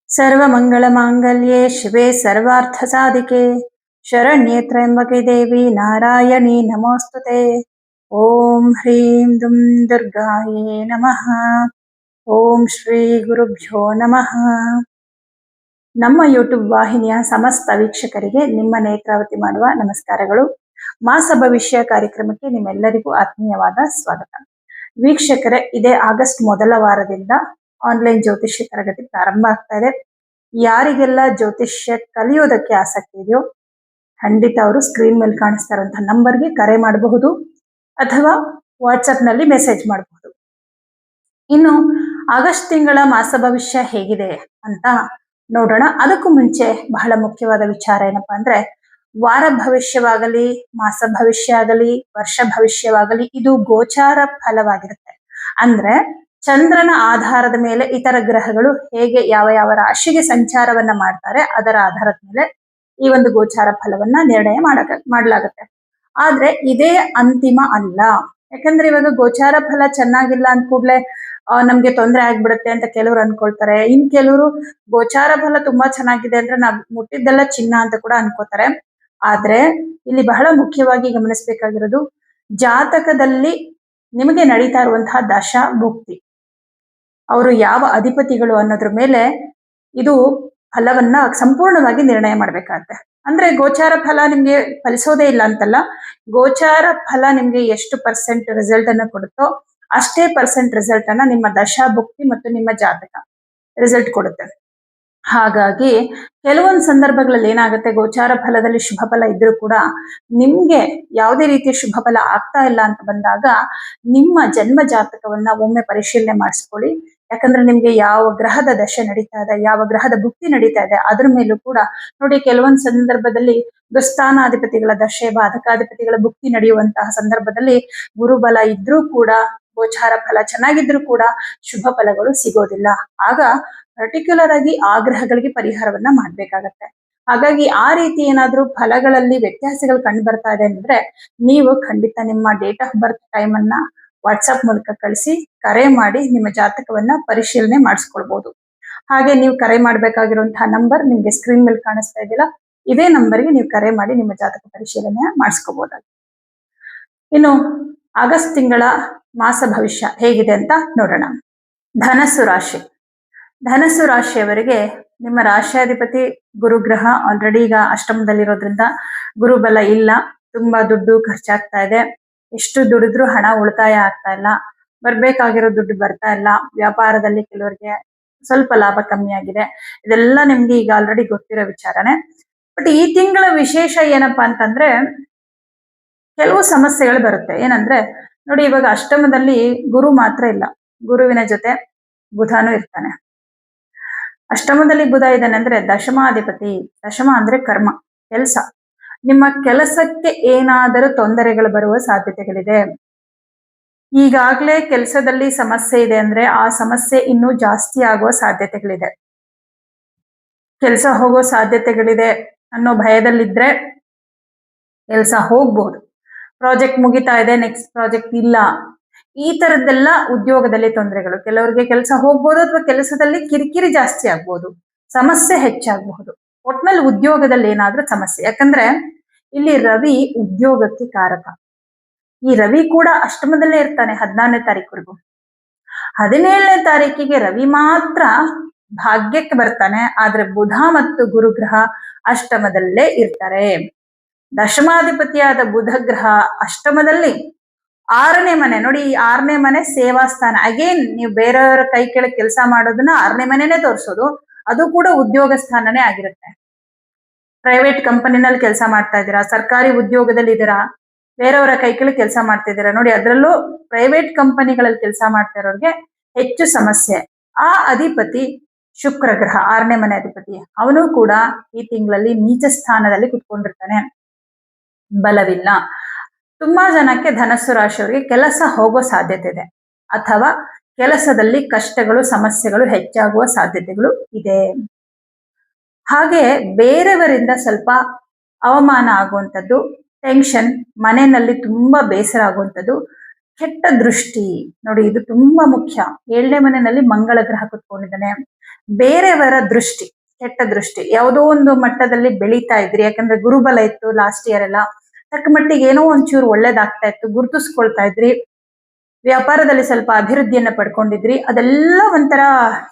सर्वमङ्गलमाङ्गल्ये शिवे सर्वार्थसाधिके शरण्ये त्र्यम्बके देवी नारायणी नमोस्तुते। ॐ ह्रीं दुं दुर्गायै नमः। ಓಂ ಶ್ರೀ ಗುರುಭ್ಯೋ ನಮಃ. ನಮ್ಮ ಯೂಟ್ಯೂಬ್ ವಾಹಿನಿಯ ಸಮಸ್ತ ವೀಕ್ಷಕರಿಗೆ ನಿಮ್ಮ ನೇತ್ರಾವತಿ ಮಾಡುವ ನಮಸ್ಕಾರಗಳು. ಮಾಸ ಭವಿಷ್ಯ ಕಾರ್ಯಕ್ರಮಕ್ಕೆ ನಿಮ್ಮೆಲ್ಲರಿಗೂ ಆತ್ಮೀಯವಾದ ಸ್ವಾಗತ. ವೀಕ್ಷಕರೇ, ಇದೇ ಆಗಸ್ಟ್ ಮೊದಲ ವಾರದಿಂದ ಆನ್ಲೈನ್ ಜ್ಯೋತಿಷ್ಯ ತರಗತಿ ಪ್ರಾರಂಭ ಆಗ್ತಾ ಇದೆ. ಯಾರಿಗೆಲ್ಲ ಜ್ಯೋತಿಷ್ಯ ಕಲಿಯೋದಕ್ಕೆ ಆಸಕ್ತಿ ಇದೆಯೋ ಖಂಡಿತ ಅವರು ಸ್ಕ್ರೀನ್ ಮೇಲೆ ಕಾಣಿಸ್ತಾ ಇರುವಂತಹ ನಂಬರ್ಗೆ ಕರೆ ಮಾಡಬಹುದು ಅಥವಾ ವಾಟ್ಸಪ್ ನಲ್ಲಿ ಮೆಸೇಜ್ ಮಾಡಬಹುದು. ಇನ್ನು ಆಗಸ್ಟ್ ತಿಂಗಳ ಮಾಸ ಭವಿಷ್ಯ ಹೇಗಿದೆ ಅಂತ ನೋಡೋಣ. ಅದಕ್ಕೂ ಮುಂಚೆ ಬಹಳ ಮುಖ್ಯವಾದ ವಿಚಾರ ಏನಪ್ಪಾ ಅಂದ್ರೆ, ವಾರ ಭವಿಷ್ಯವಾಗಲಿ, ಮಾಸ ಭವಿಷ್ಯ ಆಗಲಿ, ವರ್ಷ ಭವಿಷ್ಯವಾಗಲಿ, ಇದು ಗೋಚಾರ ಫಲವಾಗಿರುತ್ತೆ. ಅಂದ್ರೆ ಚಂದ್ರನ ಆಧಾರದ ಮೇಲೆ ಇತರ ಗ್ರಹಗಳು ಹೇಗೆ ಯಾವ ಯಾವ ರಾಶಿಗೆ ಸಂಚಾರವನ್ನ ಮಾಡ್ತಾರೆ ಅದರ ಆಧಾರದ ಮೇಲೆ ಈ ಒಂದು ಗೋಚಾರ ಫಲವನ್ನ ನಿರ್ಣಯ ಮಾಡಲಾಗುತ್ತೆ. ಆದ್ರೆ ಇದೇ ಅಂತಿಮ ಅಲ್ಲ. ಯಾಕಂದ್ರೆ ಇವಾಗ ಗೋಚಾರ ಫಲ ಚೆನ್ನಾಗಿಲ್ಲ ಅಂದ ಕೂಡ್ಲೆ ನಮ್ಗೆ ತೊಂದರೆ ಆಗ್ಬಿಡುತ್ತೆ ಅಂತ ಕೆಲವರು ಅನ್ಕೊಳ್ತಾರೆ. ಇನ್ ಕೆಲವರು ಗೋಚಾರ ಫಲ ತುಂಬಾ ಚೆನ್ನಾಗಿದೆ ಅಂದ್ರೆ ನಾವ್ ಮುಟ್ಟಿದ್ದೆಲ್ಲ ಚಿನ್ನ ಅಂತ ಕೂಡ ಅನ್ಕೋತಾರೆ. ಆದ್ರೆ ಇಲ್ಲಿ ಬಹಳ ಮುಖ್ಯವಾಗಿ ಗಮನಿಸಬೇಕಾಗಿರೋದು, ಜಾತಕದಲ್ಲಿ ನಿಮಗೆ ನಡೀತಾ ಇರುವಂತಹ ದಶ ಭುಕ್ತಿ, ಅವರು ಯಾವ ಅಧಿಪತಿಗಳು ಅನ್ನೋದ್ರ ಮೇಲೆ ಇದು ಫಲವನ್ನ ಸಂಪೂರ್ಣವಾಗಿ ನಿರ್ಣಯ ಮಾಡ್ಬೇಕಾಗತ್ತೆ. ಅಂದ್ರೆ ಗೋಚಾರ ಫಲ ನಿಮ್ಗೆ ಫಲಿಸೋದೇ ಇಲ್ಲ ಅಂತಲ್ಲ, ಗೋಚಾರ ಫಲ ನಿಮ್ಗೆ ಎಷ್ಟು ಪರ್ಸೆಂಟ್ ರಿಸಲ್ಟ್ ಅನ್ನ ಕೊಡುತ್ತೋ ಅಷ್ಟೇ ಪರ್ಸೆಂಟ್ ರಿಸಲ್ಟ್ ಅನ್ನ ನಿಮ್ಮ ದಶಾ ಭುಕ್ತಿ ಮತ್ತು ನಿಮ್ಮ ಜಾತಕ ರಿಸಲ್ಟ್ ಕೊಡುತ್ತೆ. ಹಾಗಾಗಿ ಕೆಲವೊಂದು ಸಂದರ್ಭಗಳಲ್ಲಿ ಏನಾಗುತ್ತೆ, ಗೋಚಾರ ಫಲದಲ್ಲಿ ಶುಭ ಫಲ ಇದ್ರೂ ಕೂಡ ನಿಮ್ಗೆ ಯಾವುದೇ ರೀತಿಯ ಶುಭ ಫಲ ಆಗ್ತಾ ಇಲ್ಲ ಅಂತ ಬಂದಾಗ ನಿಮ್ಮ ಜನ್ಮ ಜಾತಕವನ್ನ ಒಮ್ಮೆ ಪರಿಶೀಲನೆ ಮಾಡಿಸ್ಕೊಳ್ಳಿ. ಯಾಕಂದ್ರೆ ನಿಮ್ಗೆ ಯಾವ ಗ್ರಹದ ದಶೆ ನಡೀತಾ ಇದೆ, ಯಾವ ಗ್ರಹದ ಭುಕ್ತಿ ನಡೀತಾ ಇದೆ ಅದ್ರ ಮೇಲೂ ಕೂಡ ನೋಡಿ. ಕೆಲವೊಂದು ಸಂದರ್ಭದಲ್ಲಿ ದುಸ್ಥಾನಾಧಿಪತಿಗಳ ದಶೆ, ಬಾಧಕಾಧಿಪತಿಗಳ ಭುಕ್ತಿ ನಡೆಯುವಂತಹ ಸಂದರ್ಭದಲ್ಲಿ ಗುರುಬಲ ಇದ್ರೂ ಕೂಡ, ಗೋಚಾರ ಫಲ ಚೆನ್ನಾಗಿದ್ರು ಕೂಡ ಶುಭ ಫಲಗಳು ಸಿಗೋದಿಲ್ಲ. ಆಗ ಪರ್ಟಿಕ್ಯುಲರ್ ಆಗಿ ಆ ಗ್ರಹಗಳಿಗೆ ಪರಿಹಾರವನ್ನ ಮಾಡ್ಬೇಕಾಗತ್ತೆ. ಹಾಗಾಗಿ ಆ ರೀತಿ ಏನಾದ್ರೂ ಫಲಗಳಲ್ಲಿ ವ್ಯತ್ಯಾಸಗಳು ಕಂಡು ಬರ್ತಾ ಇದೆ ಅಂದ್ರೆ ನೀವು ಖಂಡಿತ ನಿಮ್ಮ ಡೇಟ್ ಆಫ್ ಬರ್ತ್ ಟೈಮ್ ಅನ್ನ ವಾಟ್ಸಪ್ ಮೂಲಕ ಕಳಿಸಿ ಕರೆ ಮಾಡಿ ನಿಮ್ಮ ಜಾತಕವನ್ನ ಪರಿಶೀಲನೆ ಮಾಡಿಸ್ಕೊಳ್ಬಹುದು. ಹಾಗೆ ನೀವು ಕರೆ ಮಾಡ್ಬೇಕಾಗಿರುವಂತಹ ನಂಬರ್ ನಿಮ್ಗೆ ಸ್ಕ್ರೀನ್ ಮೇಲೆ ಕಾಣಿಸ್ತಾ ಇದೆಯಲ್ಲ, ಇದೇ ನಂಬರ್ಗೆ ನೀವು ಕರೆ ಮಾಡಿ ನಿಮ್ಮ ಜಾತಕ ಪರಿಶೀಲನೆ ಮಾಡಿಸ್ಕೋಬಹುದಾಗಿದೆ. ಇನ್ನು ಆಗಸ್ಟ್ ತಿಂಗಳ ಮಾಸ ಭವಿಷ್ಯ ಹೇಗಿದೆ ಅಂತ ನೋಡೋಣ. ಧನಸ್ಸು ರಾಶಿ. ಧನಸ್ಸು ರಾಶಿಯವರಿಗೆ ನಿಮ್ಮ ರಾಶಿಯಾಧಿಪತಿ ಗುರುಗ್ರಹ ಆಲ್ರೆಡಿ ಈಗ ಅಷ್ಟಮದಲ್ಲಿರೋದ್ರಿಂದ ಗುರುಬಲ ಇಲ್ಲ. ತುಂಬಾ ದುಡ್ಡು ಖರ್ಚಾಗ್ತಾ ಇದೆ. ಎಷ್ಟು ದುಡಿದ್ರೂ ಹಣ ಉಳಿತಾಯ ಆಗ್ತಾ ಇಲ್ಲ. ಬರ್ಬೇಕಾಗಿರೋ ದುಡ್ಡು ಬರ್ತಾ ಇಲ್ಲ. ವ್ಯಾಪಾರದಲ್ಲಿ ಕೆಲವರಿಗೆ ಸ್ವಲ್ಪ ಲಾಭ ಕಮ್ಮಿ ಆಗಿದೆ. ಇದೆಲ್ಲ ನಿಮ್ಗೆ ಈಗ ಆಲ್ರೆಡಿ ಗೊತ್ತಿರೋ ವಿಚಾರನೆ. ಬಟ್ ಈ ತಿಂಗಳ ವಿಶೇಷ ಏನಪ್ಪಾ ಅಂತಂದ್ರೆ, ಕೆಲವು ಸಮಸ್ಯೆಗಳು ಬರುತ್ತೆ. ಏನಂದ್ರೆ ನೋಡಿ, ಇವಾಗ ಅಷ್ಟಮದಲ್ಲಿ ಗುರು ಮಾತ್ರ ಇಲ್ಲ, ಗುರುವಿನ ಜೊತೆ ಬುಧನೂ ಇರ್ತಾನೆ. ಅಷ್ಟಮದಲ್ಲಿ ಬುಧ ಇದ್ದಾನೆ ಅಂದ್ರೆ ದಶಮಾಧಿಪತಿ. ದಶಮ ಅಂದ್ರೆ ಕರ್ಮ, ಕೆಲಸ. ನಿಮ್ಮ ಕೆಲಸಕ್ಕೆ ಏನಾದರೂ ತೊಂದರೆಗಳು ಬರುವ ಸಾಧ್ಯತೆಗಳಿದೆ. ಈಗಾಗ್ಲೇ ಕೆಲಸದಲ್ಲಿ ಸಮಸ್ಯೆ ಇದೆ ಅಂದ್ರೆ ಆ ಸಮಸ್ಯೆ ಇನ್ನೂ ಜಾಸ್ತಿ ಆಗುವ ಸಾಧ್ಯತೆಗಳಿದೆ. ಕೆಲಸ ಹೋಗೋ ಸಾಧ್ಯತೆಗಳಿದೆ ಅನ್ನೋ ಭಯದಲ್ಲಿದ್ರೆ ಕೆಲಸ ಹೋಗ್ಬಹುದು. ಪ್ರಾಜೆಕ್ಟ್ ಮುಗಿತಾ ಇದೆ, ನೆಕ್ಸ್ಟ್ ಪ್ರಾಜೆಕ್ಟ್ ಇಲ್ಲ, ಈ ತರದ್ದೆಲ್ಲ ಉದ್ಯೋಗದಲ್ಲಿ ತೊಂದರೆಗಳು. ಕೆಲವರಿಗೆ ಕೆಲಸ ಹೋಗ್ಬೋದು ಅಥವಾ ಕೆಲಸದಲ್ಲಿ ಕಿರಿಕಿರಿ ಜಾಸ್ತಿ ಆಗ್ಬೋದು, ಸಮಸ್ಯೆ ಹೆಚ್ಚಾಗಬಹುದು. ಒಟ್ನಲ್ಲಿ ಉದ್ಯೋಗದಲ್ಲಿ ಏನಾದ್ರೂ ಸಮಸ್ಯೆ. ಯಾಕಂದ್ರೆ ಇಲ್ಲಿ ರವಿ ಉದ್ಯೋಗಕ್ಕೆ ಕಾರಕ. ಈ ರವಿ ಕೂಡ ಅಷ್ಟಮದಲ್ಲೇ ಇರ್ತಾನೆ 14ನೇ ತಾರೀಕುವರೆಗೂ. 17ನೇ ತಾರೀಕಿಗೆ ರವಿ ಮಾತ್ರ ಭಾಗ್ಯಕ್ಕೆ ಬರ್ತಾನೆ. ಆದ್ರೆ ಬುಧ ಮತ್ತು ಗುರುಗ್ರಹ ಅಷ್ಟಮದಲ್ಲೇ ಇರ್ತಾರೆ. ದಶಮಾಧಿಪತಿಯಾದ ಬುಧ ಗ್ರಹ ಅಷ್ಟಮದಲ್ಲಿ 6ನೇ ಮನೆ ನೋಡಿ, ಈ 6ನೇ ಮನೆ ಸೇವಾ ಸ್ಥಾನ. ಅಗೇನ್ ನೀವು ಬೇರೆಯವರ ಕೈ ಕೆಳಗೆ ಕೆಲಸ ಮಾಡೋದನ್ನ 6ನೇ ಮನೆನೇ ತೋರಿಸೋದು. ಅದು ಕೂಡ ಉದ್ಯೋಗ ಸ್ಥಾನನೇ ಆಗಿರುತ್ತೆ. ಪ್ರೈವೇಟ್ ಕಂಪನಿನಲ್ಲಿ ಕೆಲಸ ಮಾಡ್ತಾ ಇದ್ದೀರಾ, ಸರ್ಕಾರಿ ಉದ್ಯೋಗದಲ್ಲಿ ಇದ್ದೀರಾ, ಬೇರೆಯವರ ಕೈ ಕೆಳಗೆ ಕೆಲಸ ಮಾಡ್ತಿದ್ದೀರಾ ನೋಡಿ, ಅದರಲ್ಲೂ ಪ್ರೈವೇಟ್ ಕಂಪನಿಗಳಲ್ಲಿ ಕೆಲಸ ಮಾಡ್ತಾ ಇರೋರಿಗೆ ಹೆಚ್ಚು ಸಮಸ್ಯೆ. ಆ ಅಧಿಪತಿ ಶುಕ್ರ ಗ್ರಹ, 6ನೇ ಮನೆ ಅಧಿಪತಿ, ಅವನು ಕೂಡ ಈ ತಿಂಗಳಲ್ಲಿ ನೀಚ ಸ್ಥಾನದಲ್ಲಿ ಕುತ್ಕೊಂಡಿರ್ತಾನೆ. ಬಲವಿಲ್ಲ. ತುಂಬಾ ಜನಕ್ಕೆ ಧನಸ್ಸು ರಾಶಿಯವರಿಗೆ ಕೆಲಸ ಹೋಗೋ ಸಾಧ್ಯತೆ ಇದೆ, ಅಥವಾ ಕೆಲಸದಲ್ಲಿ ಕಷ್ಟಗಳು ಸಮಸ್ಯೆಗಳು ಹೆಚ್ಚಾಗುವ ಸಾಧ್ಯತೆಗಳು ಇದೆ. ಹಾಗೆ ಬೇರೆಯವರಿಂದ ಸ್ವಲ್ಪ ಅವಮಾನ ಆಗುವಂಥದ್ದು, ಟೆನ್ಷನ್, ಮನೆಯಲ್ಲಿ ತುಂಬಾ ಬೇಸರ ಆಗುವಂಥದ್ದು, ಕೆಟ್ಟ ದೃಷ್ಟಿ ನೋಡಿ, ಇದು ತುಂಬಾ ಮುಖ್ಯ. 7ನೇ ಮನೆಯಲ್ಲಿ ಮಂಗಳ ಗ್ರಹ ಕುತ್ಕೊಂಡಿದ್ದಾನೆ. ಬೇರೆಯವರ ದೃಷ್ಟಿ, ಕೆಟ್ಟ ದೃಷ್ಟಿ, ಯಾವುದೋ ಒಂದು ಮಟ್ಟದಲ್ಲಿ ಬೆಳೀತಾ ಇದ್ರಿ, ಯಾಕಂದ್ರೆ ಗುರುಬಲ ಇತ್ತು ಲಾಸ್ಟ್ ಇಯರ್ ಎಲ್ಲ, ತಕ್ಕ ಮಟ್ಟಿಗೆ ಏನೋ ಒಂಚೂರು ಒಳ್ಳೇದಾಗ್ತಾ ಇತ್ತು, ಗುರುತಿಸ್ಕೊಳ್ತಾ ಇದ್ರಿ, ವ್ಯಾಪಾರದಲ್ಲಿ ಸ್ವಲ್ಪ ಅಭಿವೃದ್ಧಿಯನ್ನ ಪಡ್ಕೊಂಡಿದ್ರಿ, ಅದೆಲ್ಲ ಒಂಥರ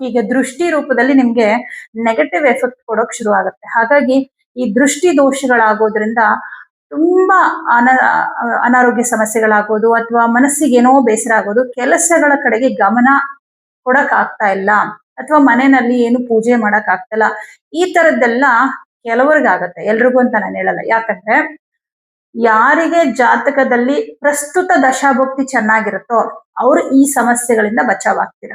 ಈಗ ದೃಷ್ಟಿ ರೂಪದಲ್ಲಿ ನಿಮ್ಗೆ ನೆಗೆಟಿವ್ ಎಫೆಕ್ಟ್ ಕೊಡೋಕ್ ಶುರು ಆಗುತ್ತೆ. ಹಾಗಾಗಿ ಈ ದೃಷ್ಟಿ ದೋಷಗಳಾಗೋದ್ರಿಂದ ತುಂಬಾ ಅನಾರೋಗ್ಯ ಸಮಸ್ಯೆಗಳಾಗೋದು, ಅಥವಾ ಮನಸ್ಸಿಗೆ ಏನೋ ಬೇಸರ ಆಗೋದು, ಕೆಲಸಗಳ ಕಡೆಗೆ ಗಮನ ಕೊಡಕ್ ಆಗ್ತಾ ಇಲ್ಲ, ಅಥವಾ ಮನೆಯಲ್ಲಿ ಏನು ಪೂಜೆ ಮಾಡಕ್ ಆಗ್ತಲ್ಲ, ಈ ತರದ್ದೆಲ್ಲ ಕೆಲವರಿಗಾಗತ್ತೆ, ಎಲ್ರಿಗೂ ಅಂತ ನಾನು ಹೇಳಲ್ಲ. ಯಾಕಂದ್ರೆ ಯಾರಿಗೆ ಜಾತಕದಲ್ಲಿ ಪ್ರಸ್ತುತ ದಶಾಭುಕ್ತಿ ಚೆನ್ನಾಗಿರುತ್ತೋ ಅವರು ಈ ಸಮಸ್ಯೆಗಳಿಂದ ಬಚಾವಾಗ್ತೀರ.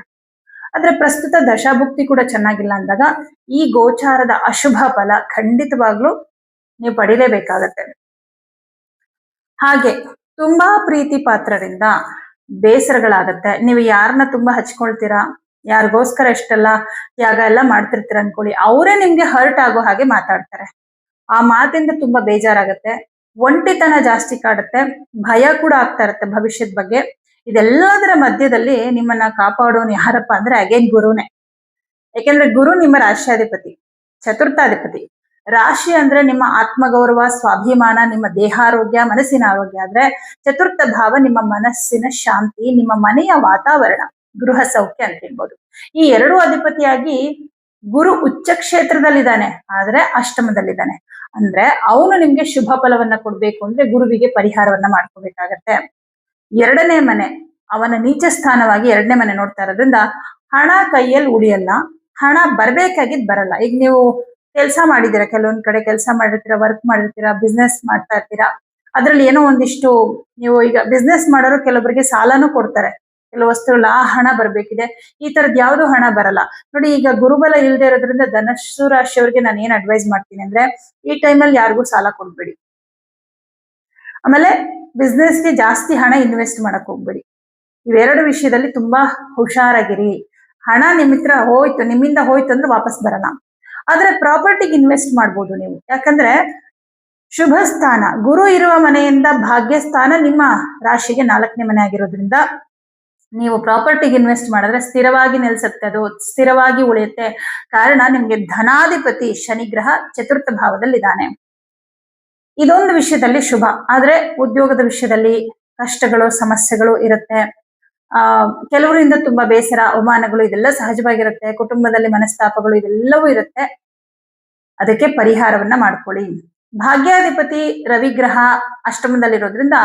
ಆದ್ರೆ ಪ್ರಸ್ತುತ ದಶಾಭುಕ್ತಿ ಕೂಡ ಚೆನ್ನಾಗಿಲ್ಲ ಅಂದಾಗ ಈ ಗೋಚಾರದ ಅಶುಭ ಫಲ ಖಂಡಿತವಾಗ್ಲೂ ನೀವು ಪಡಿಲೇಬೇಕಾಗತ್ತೆ. ಹಾಗೆ ತುಂಬಾ ಪ್ರೀತಿ ಪಾತ್ರರಿಂದ ಬೇಸರಗಳಾಗತ್ತೆ. ನೀವು ಯಾರನ್ನ ತುಂಬಾ ಹಚ್ಕೊಳ್ತೀರಾ, ಯಾರಿಗೋಸ್ಕರ ಎಷ್ಟೆಲ್ಲ ತ್ಯಾಗ ಎಲ್ಲ ಮಾಡ್ತಿರ್ತೀರ ಅನ್ಕೊಳ್ಳಿ, ಅವರೇ ನಿಮ್ಗೆ ಹರ್ಟ್ ಆಗೋ ಹಾಗೆ ಮಾತಾಡ್ತಾರೆ. ಆ ಮಾತಿಂದ ತುಂಬಾ ಬೇಜಾರಾಗತ್ತೆ, ಒಂಟಿತನ ಜಾಸ್ತಿ ಕಾಡುತ್ತೆ, ಭಯ ಕೂಡ ಆಗ್ತಾ ಇರುತ್ತೆ ಭವಿಷ್ಯದ ಬಗ್ಗೆ. ಇದೆಲ್ಲದರ ಮಧ್ಯದಲ್ಲಿ ನಿಮ್ಮನ್ನ ಕಾಪಾಡೋನು ಯಾರಪ್ಪ ಅಂದ್ರೆ ಅಗೇನ್ ಗುರುನೇ. ಯಾಕೆಂದ್ರೆ ಗುರು ನಿಮ್ಮ ರಾಶ್ಯಾಧಿಪತಿ, ಚತುರ್ಥಾಧಿಪತಿ. ರಾಶಿ ಅಂದ್ರೆ ನಿಮ್ಮ ಆತ್ಮಗೌರವ, ಸ್ವಾಭಿಮಾನ, ನಿಮ್ಮ ದೇಹಾರೋಗ್ಯ, ಮನಸ್ಸಿನ ಆರೋಗ್ಯ. ಆದ್ರೆ ಚತುರ್ಥ ಭಾವ ನಿಮ್ಮ ಮನಸ್ಸಿನ ಶಾಂತಿ, ನಿಮ್ಮ ಮನೆಯ ವಾತಾವರಣ, ಗೃಹ ಸೌಖ್ಯ ಅಂತ ಹೇಳ್ಬೋದು. ಈ ಎರಡು ಅಧಿಪತಿಯಾಗಿ ಗುರು ಉಚ್ಚ ಕ್ಷೇತ್ರದಲ್ಲಿದ್ದಾನೆ, ಆದ್ರೆ ಅಷ್ಟಮದಲ್ಲಿದ್ದಾನೆ. ಅಂದ್ರೆ ಅವನು ನಿಮ್ಗೆ ಶುಭ ಫಲವನ್ನ ಕೊಡ್ಬೇಕು ಅಂದ್ರೆ ಗುರುವಿಗೆ ಪರಿಹಾರವನ್ನ ಮಾಡ್ಕೋಬೇಕಾಗತ್ತೆ. ಎರಡನೇ ಮನೆ ಅವನ ನೀಚ ಸ್ಥಾನವಾಗಿ ಎರಡನೇ ಮನೆ ನೋಡ್ತಾ ಇರೋದ್ರಿಂದ ಹಣ ಕೈಯಲ್ಲಿ ಉಳಿಯಲ್ಲ, ಹಣ ಬರ್ಬೇಕಾಗಿದ್ ಬರಲ್ಲ. ಈಗ ನೀವು ಕೆಲಸ ಮಾಡಿದ್ದೀರಾ, ಕೆಲವೊಂದ್ ಕಡೆ ಕೆಲಸ ಮಾಡಿರ್ತೀರಾ, ವರ್ಕ್ ಮಾಡಿರ್ತೀರಾ, ಬಿಸ್ನೆಸ್ ಮಾಡ್ತಾ ಇರ್ತೀರಾ, ಅದ್ರಲ್ಲಿ ಏನೋ ಒಂದಿಷ್ಟು ನೀವು ಈಗ ಬಿಸ್ನೆಸ್ ಮಾಡೋರು ಕೆಲವೊಬ್ಬರಿಗೆ ಸಾಲನೂ ಕೊಡ್ತಾರೆ, ಕೆಲವು ವಸ್ತುಗಳ ಆ ಹಣ ಬರ್ಬೇಕಿದೆ, ಈ ತರದ್ ಯಾವ್ದು ಹಣ ಬರಲ್ಲ ನೋಡಿ. ಈಗ ಗುರುಬಲ ಇಲ್ಲದೆ ಇರೋದ್ರಿಂದ ಧನಸ್ಸು ರಾಶಿಯವರಿಗೆ ನಾನು ಏನ್ ಅಡ್ವೈಸ್ ಮಾಡ್ತೀನಿ ಅಂದ್ರೆ, ಈ ಟೈಮಲ್ಲಿ ಯಾರಿಗೂ ಸಾಲ ಕೊಡ್ಬೇಡಿ. ಆಮೇಲೆ ಬಿಸ್ನೆಸ್ಗೆ ಜಾಸ್ತಿ ಹಣ ಇನ್ವೆಸ್ಟ್ ಮಾಡಕ್ ಹೋಗ್ಬೇಡಿ. ಇವೆರಡು ವಿಷಯದಲ್ಲಿ ತುಂಬಾ ಹುಷಾರಾಗಿರಿ. ಹಣ ನಿಮ್ಮಿತ್ರ ಹೋಯ್ತು, ನಿಮ್ಮಿಂದ ಹೋಯ್ತು ಅಂದ್ರೆ ವಾಪಸ್ ಬರಲ್ಲ. ಆದ್ರೆ ಪ್ರಾಪರ್ಟಿಗೆ ಇನ್ವೆಸ್ಟ್ ಮಾಡ್ಬೋದು ನೀವು, ಯಾಕಂದ್ರೆ ಶುಭ ಸ್ಥಾನ ಗುರು ಇರುವ ಮನೆಯಿಂದ ಭಾಗ್ಯ ಸ್ಥಾನ ನಿಮ್ಮ ರಾಶಿಗೆ 4ನೇ ಮನೆ ಆಗಿರೋದ್ರಿಂದ ನೀವು ಪ್ರಾಪರ್ಟಿಗೆ ಇನ್ವೆಸ್ಟ್ ಮಾಡಿದ್ರೆ ಸ್ಥಿರವಾಗಿ ನೆಲೆಸುತ್ತೆ, ಅದು ಸ್ಥಿರವಾಗಿ ಉಳಿಯುತ್ತೆ. ಕಾರಣ ನಿಮ್ಗೆ ಧನಾಧಿಪತಿ ಶನಿಗ್ರಹ ಚತುರ್ಥ ಭಾವದಲ್ಲಿದ್ದಾನೆ. ಇದೊಂದು ವಿಷಯದಲ್ಲಿ ಶುಭ. ಆದ್ರೆ ಉದ್ಯೋಗದ ವಿಷಯದಲ್ಲಿ ಕಷ್ಟಗಳು, ಸಮಸ್ಯೆಗಳು ಇರುತ್ತೆ. ಕೆಲವರಿಂದ ತುಂಬಾ ಬೇಸರ, ಅವಮಾನಗಳು ಇದೆಲ್ಲ ಸಹಜವಾಗಿರುತ್ತೆ. ಕುಟುಂಬದಲ್ಲಿ ಮನಸ್ತಾಪಗಳು ಇದೆಲ್ಲವೂ ಇರುತ್ತೆ. ಅದಕ್ಕೆ ಪರಿಹಾರವನ್ನ ಮಾಡ್ಕೊಳ್ಳಿ. ಭಾಗ್ಯಾಧಿಪತಿ ರವಿಗ್ರಹ ಅಷ್ಟಮದಲ್ಲಿರೋದ್ರಿಂದ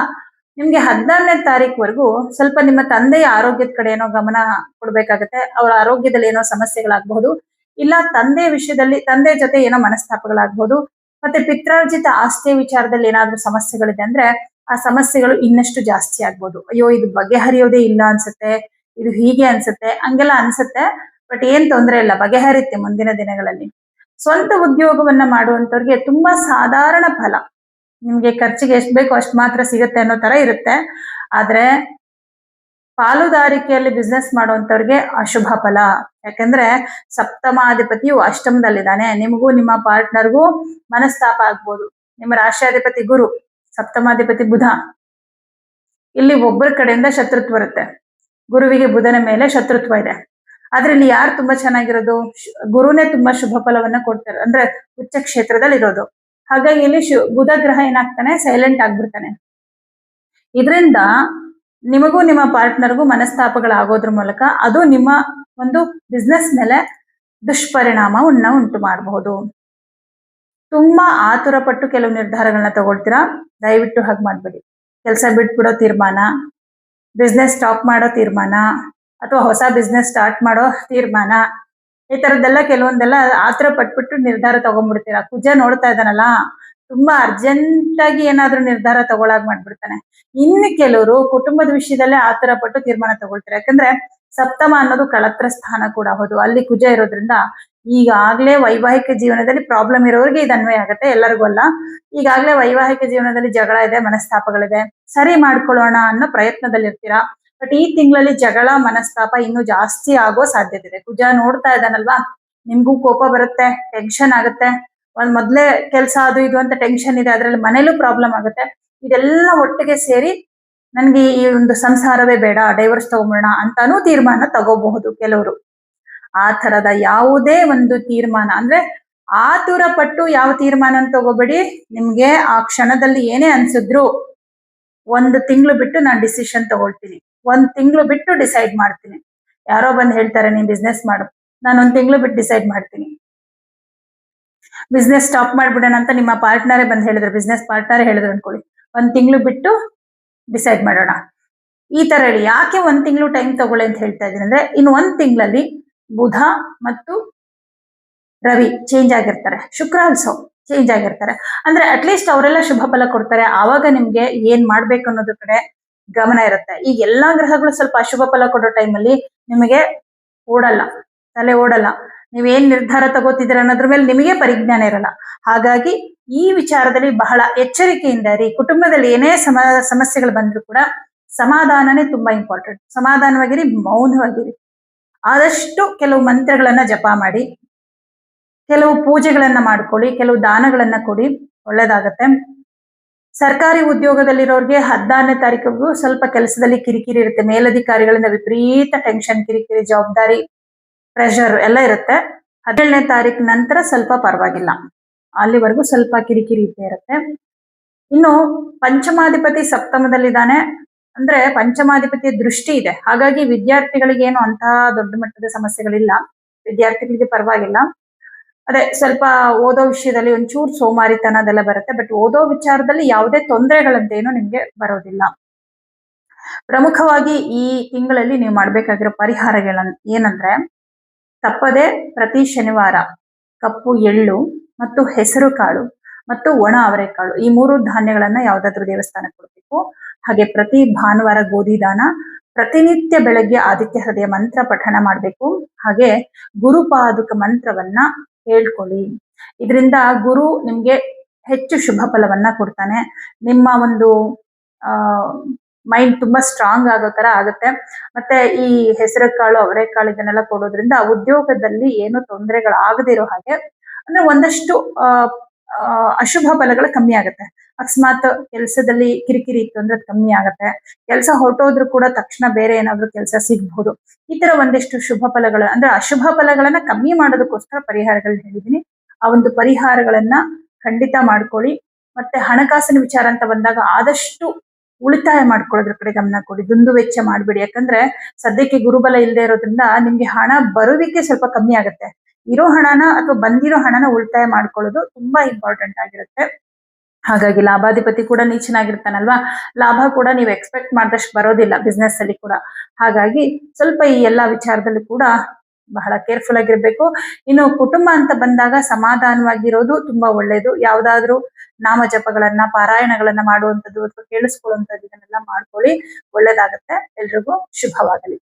ನಿಮ್ಗೆ 14ನೇ ತಾರೀಕುವರೆಗೂ ಸ್ವಲ್ಪ ನಿಮ್ಮ ತಂದೆಯ ಆರೋಗ್ಯದ ಕಡೆ ಏನೋ ಗಮನ ಕೊಡ್ಬೇಕಾಗತ್ತೆ. ಅವರ ಆರೋಗ್ಯದಲ್ಲಿ ಏನೋ ಸಮಸ್ಯೆಗಳಾಗಬಹುದು, ಇಲ್ಲ ತಂದೆ ವಿಷಯದಲ್ಲಿ ತಂದೆ ಜೊತೆ ಏನೋ ಮನಸ್ತಾಪಗಳಾಗಬಹುದು. ಮತ್ತೆ ಪಿತ್ರಾರ್ಜಿತ ಆಸ್ತಿಯ ವಿಚಾರದಲ್ಲಿ ಏನಾದ್ರೂ ಸಮಸ್ಯೆಗಳಿದೆ ಅಂದ್ರೆ ಆ ಸಮಸ್ಯೆಗಳು ಇನ್ನಷ್ಟು ಜಾಸ್ತಿ ಆಗ್ಬೋದು. ಅಯ್ಯೋ ಇದು ಬಗೆಹರಿಯೋದೇ ಇಲ್ಲ ಅನ್ಸುತ್ತೆ, ಇದು ಹೀಗೆ ಅನ್ಸುತ್ತೆ, ಹಂಗೆಲ್ಲ ಅನ್ಸುತ್ತೆ. ಬಟ್ ಏನ್ ತೊಂದರೆ ಇಲ್ಲ, ಬಗೆಹರಿಯುತ್ತೆ ಮುಂದಿನ ದಿನಗಳಲ್ಲಿ. ಸ್ವಂತ ಉದ್ಯೋಗವನ್ನ ಮಾಡುವಂತವ್ರಿಗೆ ತುಂಬಾ ಸಾಧಾರಣ ಫಲ, ನಿಮ್ಗೆ ಖರ್ಚಿಗೆ ಎಷ್ಟು ಬೇಕೋ ಅಷ್ಟು ಮಾತ್ರ ಸಿಗುತ್ತೆ ಅನ್ನೋ ತರ ಇರುತ್ತೆ. ಆದ್ರೆ ಪಾಲುದಾರಿಕೆಯಲ್ಲಿ ಬಿಸ್ನೆಸ್ ಮಾಡುವಂತವ್ರಿಗೆ ಅಶುಭ ಫಲ. ಯಾಕಂದ್ರೆ ಸಪ್ತಮಾಧಿಪತಿಯು ಅಷ್ಟಮದಲ್ಲಿದ್ದಾನೆ, ನಿಮಗೂ ನಿಮ್ಮ ಪಾರ್ಟ್ನರ್ಗೂ ಮನಸ್ತಾಪ ಆಗ್ಬೋದು. ನಿಮ್ಮ ರಾಶ್ಯಾಧಿಪತಿ ಗುರು, ಸಪ್ತಮಾಧಿಪತಿ ಬುಧ, ಇಲ್ಲಿ ಒಬ್ಬರ ಕಡೆಯಿಂದ ಶತ್ರುತ್ವ ಇರುತ್ತೆ. ಗುರುವಿಗೆ ಬುಧನ ಮೇಲೆ ಶತ್ರುತ್ವ ಇದೆ. ಆದ್ರೆ ಇಲ್ಲಿ ಯಾರು ತುಂಬಾ ಚೆನ್ನಾಗಿರೋದು, ಗುರುನೇ ತುಂಬಾ ಶುಭ ಫಲವನ್ನ ಕೊಡ್ತಾರೆ, ಅಂದ್ರೆ ಉಚ್ಚ ಕ್ಷೇತ್ರದಲ್ಲಿ ಇರೋದು. ಹಾಗಾಗಿ ಇಲ್ಲಿ ಬುಧ ಗ್ರಹ ಏನಾಗ್ತಾನೆ, ಸೈಲೆಂಟ್ ಆಗ್ಬಿಡ್ತಾನೆ. ಇದರಿಂದ ನಿಮಗೂ ನಿಮ್ಮ ಪಾರ್ಟ್ನರ್ಗೂ ಮನಸ್ತಾಪಗಳಾಗೋದ್ರ ಮೂಲಕ ಅದು ನಿಮ್ಮ ಒಂದು ಬಿಸ್ನೆಸ್ ಮೇಲೆ ದುಷ್ಪರಿಣಾಮವನ್ನ ಉಂಟು ಮಾಡಬಹುದು. ತುಂಬಾ ಆತುರ ಪಟ್ಟು ಕೆಲವು ನಿರ್ಧಾರಗಳನ್ನ ತಗೊಳ್ತೀರಾ, ದಯವಿಟ್ಟು ಹಾಗೆ ಮಾಡ್ಬೇಡಿ. ಕೆಲಸ ಬಿಟ್ಬಿಡೋ ತೀರ್ಮಾನ, ಬಿಸ್ನೆಸ್ ಸ್ಟಾಪ್ ಮಾಡೋ ತೀರ್ಮಾನ, ಅಥವಾ ಹೊಸ ಬಿಸ್ನೆಸ್ ಸ್ಟಾರ್ಟ್ ಮಾಡೋ ತೀರ್ಮಾನ, ಈ ತರದ್ದೆಲ್ಲ ಕೆಲವೊಂದೆಲ್ಲ ಆತರ ಪಟ್ಬಿಟ್ಟು ನಿರ್ಧಾರ ತಗೊಂಡ್ಬಿಡ್ತೀರಾ. ಕುಜ ನೋಡ್ತಾ ಇದ್ದಾನಲ್ಲ, ತುಂಬಾ ಅರ್ಜೆಂಟ್ ಆಗಿ ಏನಾದ್ರೂ ನಿರ್ಧಾರ ತಗೊಳಾಗ್ ಮಾಡ್ಬಿಡ್ತಾನೆ. ಇನ್ನು ಕೆಲವರು ಕುಟುಂಬದ ವಿಷಯದಲ್ಲೇ ಆತರ ಪಟ್ಟು ತೀರ್ಮಾನ ತಗೊಳ್ತಾರೆ. ಯಾಕಂದ್ರೆ ಸಪ್ತಮ ಅನ್ನೋದು ಕಳತ್ರ ಸ್ಥಾನ ಕೂಡ ಹೌದು, ಅಲ್ಲಿ ಕುಜ ಇರೋದ್ರಿಂದ ಈಗಾಗ್ಲೇ ವೈವಾಹಿಕ ಜೀವನದಲ್ಲಿ ಪ್ರಾಬ್ಲಮ್ ಇರೋರಿಗೆ ಇದು ಅನ್ವಯ ಆಗುತ್ತೆ, ಎಲ್ಲರಿಗೂ ಅಲ್ಲ. ಈಗಾಗ್ಲೇ ವೈವಾಹಿಕ ಜೀವನದಲ್ಲಿ ಜಗಳ ಇದೆ, ಮನಸ್ತಾಪಗಳಿದೆ, ಸರಿ ಮಾಡ್ಕೊಳ್ಳೋಣ ಅನ್ನೋ ಪ್ರಯತ್ನದಲ್ಲಿ ಇರ್ತೀರಾ. ಬಟ್ ಈ ತಿಂಗಳಲ್ಲಿ ಜಗಳ, ಮನಸ್ತಾಪ ಇನ್ನೂ ಜಾಸ್ತಿ ಆಗೋ ಸಾಧ್ಯತೆ ಇದೆ. ಕುಜ ನೋಡ್ತಾ ಇದ್ದಾನಲ್ವಾ, ನಿಮ್ಗೂ ಕೋಪ ಬರುತ್ತೆ, ಟೆನ್ಷನ್ ಆಗುತ್ತೆ. ಮೊದ್ಲೇ ಕೆಲಸ ಅದು ಇದು ಅಂತ ಟೆನ್ಷನ್ ಇದೆ, ಅದ್ರಲ್ಲಿ ಮನೇಲೂ ಪ್ರಾಬ್ಲಮ್ ಆಗುತ್ತೆ. ಇದೆಲ್ಲ ಒಟ್ಟಿಗೆ ಸೇರಿ ನನ್ಗೆ ಈ ಒಂದು ಸಂಸಾರವೇ ಬೇಡ, ಡೈವರ್ಸ್ ತಗೊಂಬಿಡೋಣ ಅಂತಾನೂ ತೀರ್ಮಾನ ತಗೋಬಹುದು ಕೆಲವರು. ಆ ತರದ ಯಾವುದೇ ಒಂದು ತೀರ್ಮಾನ ಅಂದ್ರೆ ಆತುರ ಪಟ್ಟು ಯಾವ ತೀರ್ಮಾನ ತಗೋಬೇಡಿ. ನಿಮ್ಗೆ ಆ ಕ್ಷಣದಲ್ಲಿ ಏನೇ ಅನ್ಸಿದ್ರು 1 ತಿಂಗಳು ಬಿಟ್ಟು ನಾನು ಡಿಸಿಷನ್ ತಗೊಳ್ತೀನಿ, 1 ತಿಂಗಳು ಬಿಟ್ಟು ಡಿಸೈಡ್ ಮಾಡ್ತೀನಿ. ಯಾರೋ ಬಂದು ಹೇಳ್ತಾರೆ ನೀನ್ ಬಿಸ್ನೆಸ್ ಮಾಡು, ನಾನು 1 ತಿಂಗಳು ಬಿಟ್ಟು ಡಿಸೈಡ್ ಮಾಡ್ತೀನಿ. ಬಿಸ್ನೆಸ್ ಸ್ಟಾಪ್ ಮಾಡ್ಬಿಡೋಣ ಅಂತ ನಿಮ್ಮ ಪಾರ್ಟ್ನರೇ ಬಂದು ಹೇಳಿದ್ರು, ಬಿಸ್ನೆಸ್ ಪಾರ್ಟ್ನರೇ ಹೇಳಿದ್ರು ಅನ್ಕೊಳ್ಳಿ, 1 ತಿಂಗಳು ಬಿಟ್ಟು ಡಿಸೈಡ್ ಮಾಡೋಣ. ಈ ತರ ಹೇಳಿ. ಯಾಕೆ 1 ತಿಂಗಳು ಟೈಮ್ ತಗೊಳ್ಳಿ ಅಂತ ಹೇಳ್ತಾ ಇದ್ದೀನಿ ಅಂದ್ರೆ, ಇನ್ನು 1 ತಿಂಗಳಲ್ಲಿ ಬುಧ ಮತ್ತು ರವಿ ಚೇಂಜ್ ಆಗಿರ್ತಾರೆ, ಶುಕ್ರ ಆಲ್ಸೋ ಚೇಂಜ್ ಆಗಿರ್ತಾರೆ. ಅಂದ್ರೆ ಅಟ್ಲೀಸ್ಟ್ ಅವರೆಲ್ಲ ಶುಭ ಫಲ ಕೊಡ್ತಾರೆ. ಆವಾಗ ನಿಮ್ಗೆ ಏನ್ ಮಾಡ್ಬೇಕು ಅನ್ನೋದ್ರ ಕಡೆ ಗಮನ ಇರುತ್ತೆ. ಈಗ ಎಲ್ಲಾ ಗ್ರಹಗಳು ಸ್ವಲ್ಪ ಅಶುಭ ಫಲ ಕೊಡೋ ಟೈಮಲ್ಲಿ ನಿಮಗೆ ಓಡಲ್ಲ, ತಲೆ ಓಡಲ್ಲ. ನೀವೇನ್ ನಿರ್ಧಾರ ತಗೋತಿದ್ದೀರ ಅನ್ನೋದ್ರ ಮೇಲೆ ನಿಮಗೆ ಪರಿಜ್ಞಾನ ಇರಲ್ಲ. ಹಾಗಾಗಿ ಈ ವಿಚಾರದಲ್ಲಿ ಬಹಳ ಎಚ್ಚರಿಕೆಯಿಂದ ಇರಿ. ಕುಟುಂಬದಲ್ಲಿ ಏನೇ ಸಮಸ್ಯೆಗಳು ಬಂದ್ರು ಕೂಡ ಸಮಾಧಾನನೇ ತುಂಬಾ ಇಂಪಾರ್ಟೆಂಟ್. ಸಮಾಧಾನವಾಗಿರಿ, ಮೌನವಾಗಿರಿ. ಆದಷ್ಟು ಕೆಲವು ಮಂತ್ರಗಳನ್ನ ಜಪ ಮಾಡಿ, ಕೆಲವು ಪೂಜೆಗಳನ್ನ ಮಾಡ್ಕೊಳ್ಳಿ, ಕೆಲವು ದಾನಗಳನ್ನ ಕೊಡಿ, ಒಳ್ಳೇದಾಗತ್ತೆ. ಸರ್ಕಾರಿ ಉದ್ಯೋಗದಲ್ಲಿರೋರ್ಗೆ 16ನೇ ತಾರೀಕಿಗೂ ಸ್ವಲ್ಪ ಕೆಲಸದಲ್ಲಿ ಕಿರಿಕಿರಿ ಇರುತ್ತೆ. ಮೇಲಧಿಕಾರಿಗಳಿಂದ ವಿಪರೀತ ಟೆನ್ಷನ್, ಕಿರಿಕಿರಿ, ಜವಾಬ್ದಾರಿ, ಪ್ರೆಷರ್ ಎಲ್ಲ ಇರುತ್ತೆ. 17ನೇ ತಾರೀಕು ನಂತರ ಸ್ವಲ್ಪ ಪರವಾಗಿಲ್ಲ, ಅಲ್ಲಿವರೆಗೂ ಸ್ವಲ್ಪ ಕಿರಿಕಿರಿ ಇದ್ದೇ ಇರುತ್ತೆ. ಇನ್ನು ಪಂಚಮಾಧಿಪತಿ ಸಪ್ತಮದಲ್ಲಿದ್ದಾನೆ, ಅಂದ್ರೆ ಪಂಚಮಾಧಿಪತಿಯ ದೃಷ್ಟಿ ಇದೆ. ಹಾಗಾಗಿ ವಿದ್ಯಾರ್ಥಿಗಳಿಗೆ ಏನು ಅಂತಹ ದೊಡ್ಡ ಮಟ್ಟದ ಸಮಸ್ಯೆಗಳಿಲ್ಲ, ವಿದ್ಯಾರ್ಥಿಗಳಿಗೆ ಪರವಾಗಿಲ್ಲ. ಅದೇ ಸ್ವಲ್ಪ ಓದೋ ವಿಷಯದಲ್ಲಿ ಒಂಚೂರು ಸೋಮಾರಿತನ ಅದೆಲ್ಲ ಬರುತ್ತೆ. ಬಟ್ ಓದೋ ವಿಚಾರದಲ್ಲಿ ಯಾವುದೇ ತೊಂದರೆಗಳಂತೇನು ನಿಮ್ಗೆ ಬರೋದಿಲ್ಲ. ಪ್ರಮುಖವಾಗಿ ಈ ತಿಂಗಳಲ್ಲಿ ನೀವು ಮಾಡ್ಬೇಕಾಗಿರೋ ಪರಿಹಾರಗಳ ಏನಂದ್ರೆ, ತಪ್ಪದೆ ಪ್ರತಿ ಶನಿವಾರ ಕಪ್ಪು ಎಳ್ಳು ಮತ್ತು ಹೆಸರು ಕಾಳು ಮತ್ತು ಒಣ ಅವರೆಕಾಳು, ಈ 3 ಧಾನ್ಯಗಳನ್ನ ಯಾವ್ದಾದ್ರು ದೇವಸ್ಥಾನಕ್ಕೆ ಕೊಡ್ಬೇಕು. ಹಾಗೆ ಪ್ರತಿ ಭಾನುವಾರ ಗೋಧಿ ದಾನ, ಪ್ರತಿನಿತ್ಯ ಬೆಳಗ್ಗೆ ಆದಿತ್ಯ ಹೃದಯ ಮಂತ್ರ ಪಠಣ ಮಾಡ್ಬೇಕು. ಹಾಗೆ ಗುರುಪಾದುಕ ಮಂತ್ರವನ್ನ ಹೇಳ್ಕೊಳ್ಳಿ. ಇದರಿಂದ ಗುರು ನಿಮ್ಗೆ ಹೆಚ್ಚು ಶುಭ ಫಲವನ್ನ ಕೊಡ್ತಾನೆ. ನಿಮ್ಮ ಒಂದು ಮೈಂಡ್ ತುಂಬಾ ಸ್ಟ್ರಾಂಗ್ ಆಗೋ ತರ ಆಗುತ್ತೆ. ಮತ್ತೆ ಈ ಹೆಸರು ಕಾಳು, ಅವರೆಕಾಳು ಇದನ್ನೆಲ್ಲ ಕೊಡೋದ್ರಿಂದ ಉದ್ಯೋಗದಲ್ಲಿ ಏನು ತೊಂದರೆಗಳಾಗದಿರೋ ಹಾಗೆ, ಅಂದ್ರೆ ಒಂದಷ್ಟು ಅಶುಭ ಫಲಗಳು ಕಮ್ಮಿ ಆಗುತ್ತೆ. ಅಕಸ್ಮಾತ್ ಕೆಲಸದಲ್ಲಿ ಕಿರಿಕಿರಿ ಇತ್ತು ಅಂದ್ರೆ ಅದು ಕಮ್ಮಿ ಆಗುತ್ತೆ. ಕೆಲಸ ಹೊರಟೋದ್ರು ಕೂಡ ತಕ್ಷಣ ಬೇರೆ ಏನಾದ್ರು ಕೆಲಸ ಸಿಗ್ಬಹುದು. ಈ ತರ ಒಂದಿಷ್ಟು ಶುಭ ಫಲಗಳು, ಅಂದ್ರೆ ಅಶುಭ ಫಲಗಳನ್ನ ಕಮ್ಮಿ ಮಾಡೋದಕ್ಕೋಸ್ಕರ ಪರಿಹಾರಗಳನ್ನ ಹೇಳಿದೀನಿ. ಆ ಒಂದು ಪರಿಹಾರಗಳನ್ನ ಖಂಡಿತ ಮಾಡ್ಕೊಳ್ಳಿ. ಮತ್ತೆ ಹಣಕಾಸಿನ ವಿಚಾರ ಅಂತ ಬಂದಾಗ ಆದಷ್ಟು ಉಳಿತಾಯ ಮಾಡ್ಕೊಳ್ಳೋದ್ರ ಕಡೆ ಗಮನ ಕೊಡಿ, ದುಂದು ವೆಚ್ಚ ಮಾಡ್ಬೇಡಿ. ಯಾಕಂದ್ರೆ ಸದ್ಯಕ್ಕೆ ಗುರುಬಲ ಇಲ್ಲದೆ ಇರೋದ್ರಿಂದ ನಿಮ್ಗೆ ಹಣ ಬರುವಿಕೆ ಸ್ವಲ್ಪ ಕಮ್ಮಿ ಆಗುತ್ತೆ. ಇರೋ ಹಣನ ಅಥವಾ ಬಂದಿರೋ ಹಣನ ಉಳಿತಾಯ ಮಾಡ್ಕೊಳ್ಳೋದು ತುಂಬಾ ಇಂಪಾರ್ಟೆಂಟ್ ಆಗಿರುತ್ತೆ. ಹಾಗಾಗಿ ಲಾಭಾಧಿಪತಿ ಕೂಡ ನೀಚನಾಗಿರ್ತಾನಲ್ವಾ, ಲಾಭ ಕೂಡ ನೀವು ಎಕ್ಸ್ಪೆಕ್ಟ್ ಮಾಡಿದಷ್ಟು ಬರೋದಿಲ್ಲ ಬಿಸ್ನೆಸ್ ಅಲ್ಲಿ ಕೂಡ. ಹಾಗಾಗಿ ಸ್ವಲ್ಪ ಈ ಎಲ್ಲಾ ವಿಚಾರದಲ್ಲಿ ಕೂಡ ಬಹಳ ಕೇರ್ಫುಲ್ ಆಗಿರ್ಬೇಕು. ಇನ್ನು ಕುಟುಂಬ ಅಂತ ಬಂದಾಗ ಸಮಾಧಾನವಾಗಿರೋದು ತುಂಬಾ ಒಳ್ಳೇದು. ಯಾವ್ದಾದ್ರು ನಾಮ ಜಪಗಳನ್ನ, ಪಾರಾಯಣಗಳನ್ನ ಮಾಡುವಂಥದ್ದು ಅಥವಾ ಕೇಳಿಸ್ಕೊಳ್ಳುವಂಥದ್ದು ಇದನ್ನೆಲ್ಲ ಮಾಡ್ಕೊಳ್ಳಿ, ಒಳ್ಳೇದಾಗತ್ತೆ. ಎಲ್ರಿಗೂ ಶುಭವಾಗಲಿ.